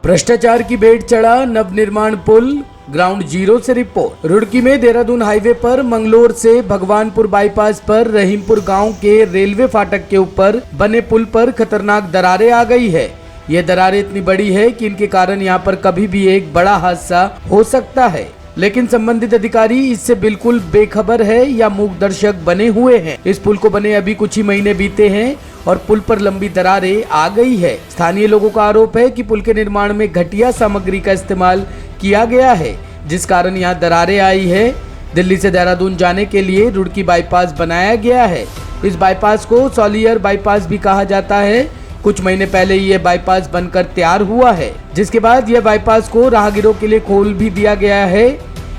भ्रष्टाचार की भेंट चढ़ा नवनिर्माण पुल। ग्राउंड जीरो से रिपोर्ट। रुड़की में देहरादून हाईवे पर मंगलोर से भगवानपुर बाईपास पर रहीमपुर गांव के रेलवे फाटक के ऊपर बने पुल पर खतरनाक दरारें आ गई है। ये दरारें इतनी बड़ी है कि इनके कारण यहाँ पर कभी भी एक बड़ा हादसा हो सकता है, लेकिन संबंधित अधिकारी इससे बिल्कुल बेखबर है या मूक दर्शक बने हुए हैं। इस पुल को बने अभी कुछ ही महीने बीते हैं और पुल पर लंबी दरारें आ गई है। स्थानीय लोगों का आरोप है कि पुल के निर्माण में घटिया सामग्री का इस्तेमाल किया गया है, जिस कारण यहाँ दरारें आई है। दिल्ली से देहरादून जाने के लिए रुड़की बाईपास बनाया गया है। इस बाईपास को सॉलियर बाईपास भी कहा जाता है। कुछ महीने पहले ये बाईपास बनकर तैयार हुआ है, जिसके बाद यह बाईपास को राहगीरों के लिए खोल भी दिया गया है।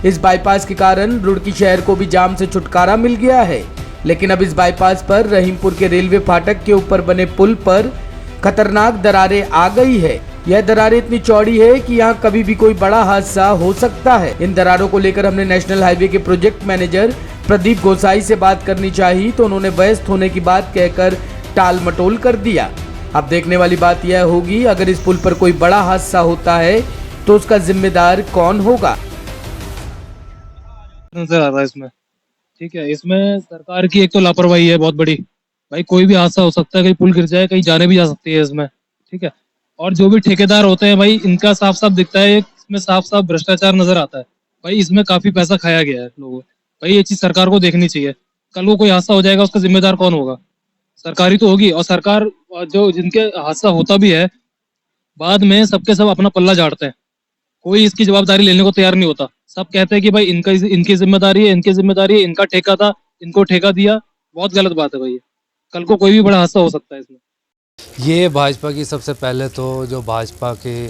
इस बाईपास के कारण रुड़की शहर को भी जाम से छुटकारा मिल गया है, लेकिन अब इस बाईपास पर रहीमपुर के रेलवे फाटक के ऊपर बने पुल पर खतरनाक दरारें आ गई है। यह दरारें इतनी चौड़ी है कि यहाँ कभी भी कोई बड़ा हादसा हो सकता है। इन दरारों को लेकर हमने नेशनल हाईवे के प्रोजेक्ट मैनेजर प्रदीप गोसाई से बात करनी चाहिए, तो उन्होंने व्यस्त होने की बात कहकर टाल मटोल कर दिया। अब देखने वाली बात यह होगी, अगर इस पुल पर कोई बड़ा हादसा होता है तो उसका जिम्मेदार कौन होगा। नजर आ रहा है इसमें। ठीक है, इसमें सरकार की एक तो लापरवाही है बहुत बड़ी। भाई कोई भी हादसा हो सकता है, कहीं पुल गिर जाए, कहीं जाने भी जा सकती है इसमें। ठीक है, और जो भी ठेकेदार होते हैं भाई, इनका साफ साफ दिखता है, इसमें साफ साफ भ्रष्टाचार नजर आता है। भाई इसमें काफी पैसा खाया गया है लोगों को। भाई ये चीज सरकार को देखनी चाहिए। कल को कोई हादसा हो जाएगा, उसका जिम्मेदार कौन होगा? सरकारी तो होगी। और सरकार जो जिनके हादसा होता भी है, बाद में सबके सब अपना पल्ला झाड़ते हैं। कोई इसकी जवाबदारी लेने को तैयार नहीं होता। सब कहते हैं कि भाई इनका इनकी जिम्मेदारी है, इनकी जिम्मेदारी है, इनका ठेका था, इनको ठेका दिया। बहुत गलत बात है भाई। कल को कोई भी बड़ा हादसा हो सकता है इसमें। ये भाजपा की सबसे पहले तो जो भाजपा के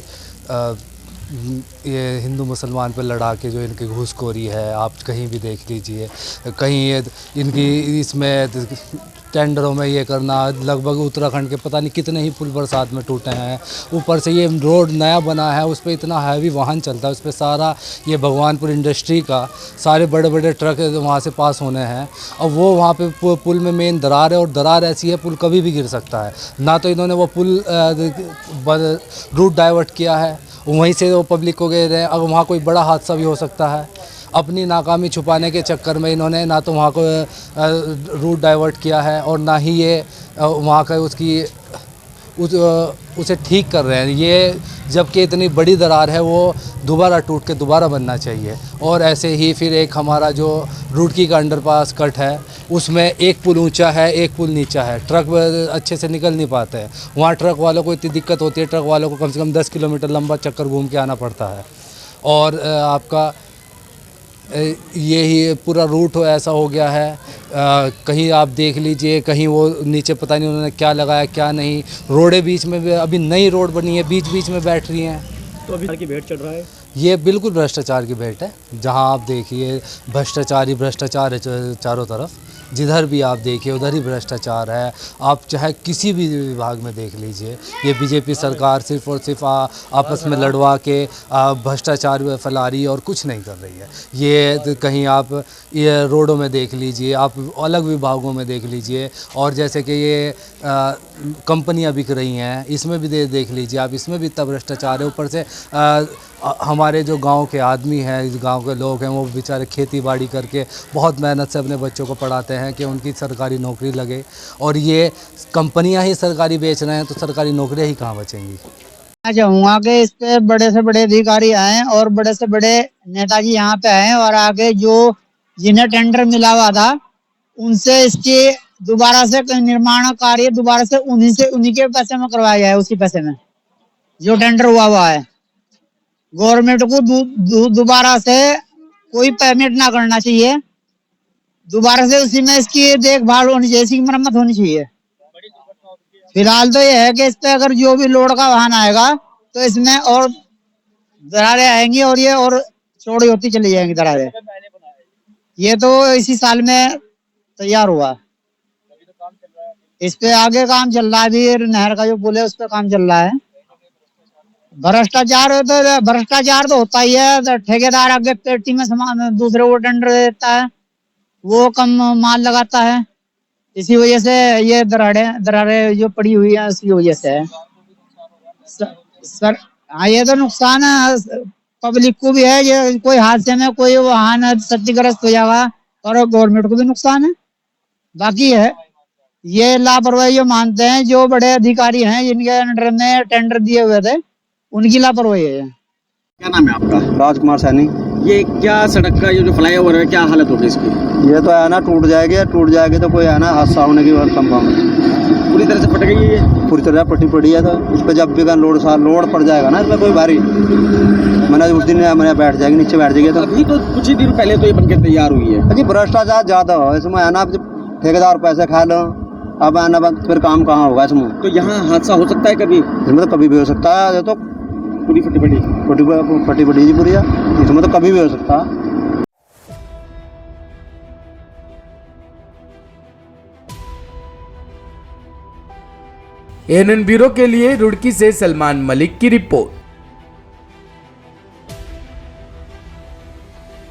ये हिंदू मुसलमान पे लड़ा के जो इनकी घूसखोरी है, आप कहीं भी देख लीजिए। कहीं ये इनकी इसमें टेंडरों में ये करना, लगभग उत्तराखंड के पता नहीं कितने ही पुल बरसात में टूटे हैं। ऊपर से ये रोड नया बना है, उस पर इतना हैवी वाहन चलता है, उस पर सारा ये भगवानपुर इंडस्ट्री का सारे बड़े बड़े ट्रक वहाँ से पास होने हैं। और वो वहाँ पे पुल में मेन दरार है, और दरार ऐसी है पुल कभी भी गिर सकता है। ना तो इन्होंने वो पुल रूट डाइवर्ट किया है, वहीं से वो पब्लिक को गए रहे हैं। अगर वहाँ कोई बड़ा हादसा भी हो सकता है। अपनी नाकामी छुपाने के चक्कर में इन्होंने ना तो वहाँ को रूट डाइवर्ट किया है, और ना ही ये वहाँ का उसे ठीक कर रहे हैं। ये जबकि इतनी बड़ी दरार है, वो दोबारा टूट के दोबारा बनना चाहिए। और ऐसे ही फिर एक हमारा जो रुड़की का अंडरपास कट है, उसमें एक पुल ऊंचा है, एक पुल नीचा है। ट्रक अच्छे से निकल नहीं पाते हैं। वहाँ ट्रक वालों को इतनी दिक्कत होती है, ट्रक वालों को कम से कम 10 किलोमीटर लंबा चक्कर घूम के आना पड़ता है। और आपका यही पूरा रूट ऐसा हो गया है। कहीं आप देख लीजिए, कहीं वो नीचे पता नहीं उन्होंने क्या लगाया क्या नहीं। रोडें बीच में भी अभी नई रोड बनी है, बीच बीच में बैठ रही हैं। तो अभी की भेंट चढ़ रहा है। ये बिल्कुल भ्रष्टाचार की भेंट है। जहां आप देखिए भ्रष्टाचार ही भ्रष्टाचार है चारों तरफ। जिधर भी आप देखिए उधर ही भ्रष्टाचार है। आप चाहे किसी भी विभाग में देख लीजिए, ये बीजेपी सरकार सिर्फ और सिर्फ आपस में लड़वा के भ्रष्टाचार फैला रही है और कुछ नहीं कर रही है। ये कहीं आप ये रोडों में देख लीजिए, आप अलग विभागों में देख लीजिए, और जैसे कि ये कंपनियां बिक रही हैं, इसमें भी देख लीजिए आप, इसमें भी इतना भ्रष्टाचार है। ऊपर से हमारे जो गांव के आदमी हैं, गांव के लोग हैं, वो बेचारे खेती बाड़ी करके बहुत मेहनत से अपने बच्चों को पढ़ाते हैं कि उनकी सरकारी नौकरी लगे, और ये कंपनियां ही सरकारी बेच रहे हैं, तो सरकारी नौकरियां ही कहाँ बचेंगी। मैं चाहूँगा कि इस पे बड़े से बड़े अधिकारी आए और बड़े से बड़े नेताजी यहाँ पे आए, और आगे जो जिन्हें टेंडर मिला हुआ था उनसे इसकी दोबारा से निर्माण कार्य दोबारा से उन्हीं के पैसे में करवाया जाए। उसी पैसे में जो टेंडर हुआ है, गवर्नमेंट को दोबारा से कोई पेमेंट ना करना चाहिए। दोबारा से उसी में इसकी देखभाल होनी चाहिए, इसकी मरम्मत होनी चाहिए। फिलहाल तो ये है कि इस पे अगर जो भी लोड का वाहन आएगा तो इसमें और दरारें आएंगी, और ये और चौड़ी होती चली जाएंगी दरारें। ये तो इसी साल में तैयार हुआ। इस पे आगे काम चल रहा है। अभी नहर का जो पुल है उस पर काम चल रहा है। भ्रष्टाचार तो होता ही है। ठेकेदार आगे पेटी में सामान दूसरे को टेंडर देता है, वो कम माल लगाता है। इसी वजह से ये दरारें जो पड़ी हुई है, इसकी वजह से है। सर हाँ ये तो नुकसान है पब्लिक को भी है, ये कोई हादसे में कोई वाहन क्षतिग्रस्त हो जाएगा और गवर्नमेंट को भी नुकसान है। बाकी है ये लापरवाही जो मानते हैं जो बड़े अधिकारी हैं जिनके अंडर में टेंडर दिए हुए थे, उनकी लापरवाही है। क्या नाम है आपका? राजकुमार सैनी। ये क्या सड़क का ये जो फ्लाईओवर है क्या हालत होगी इसकी? ये तो है ना टूट जाएगी तो कोई है ना हादसा होने की बहुत संभावना। पूरी तरह से फट गई है ये? पूरी तरह पट्टी पड़ी है, तो इस पर जब भी लोड पड़ जाएगा ना इसमें कोई भारी, मैंने उस दिन मैंने बैठ जाएगी नीचे बैठ जाएगी। तो अभी तो कुछ ही दिन पहले तो ये बनके तैयार हुई है। अजी भ्रष्टाचार ज्यादा हो इसमें है ना, ठेकेदार पैसे खा लो, अब है ना फिर काम कहाँ होगा इसमें। तो यहाँ हादसा हो सकता है कभी? इसमें तो कभी भी हो सकता है, ये तो पूरी फटी पड़ी जी पूरी है, इसमें तो कभी भी हो सकता है। एएनएन ब्यूरो के लिए रुड़की से सलमान मलिक की रिपोर्ट।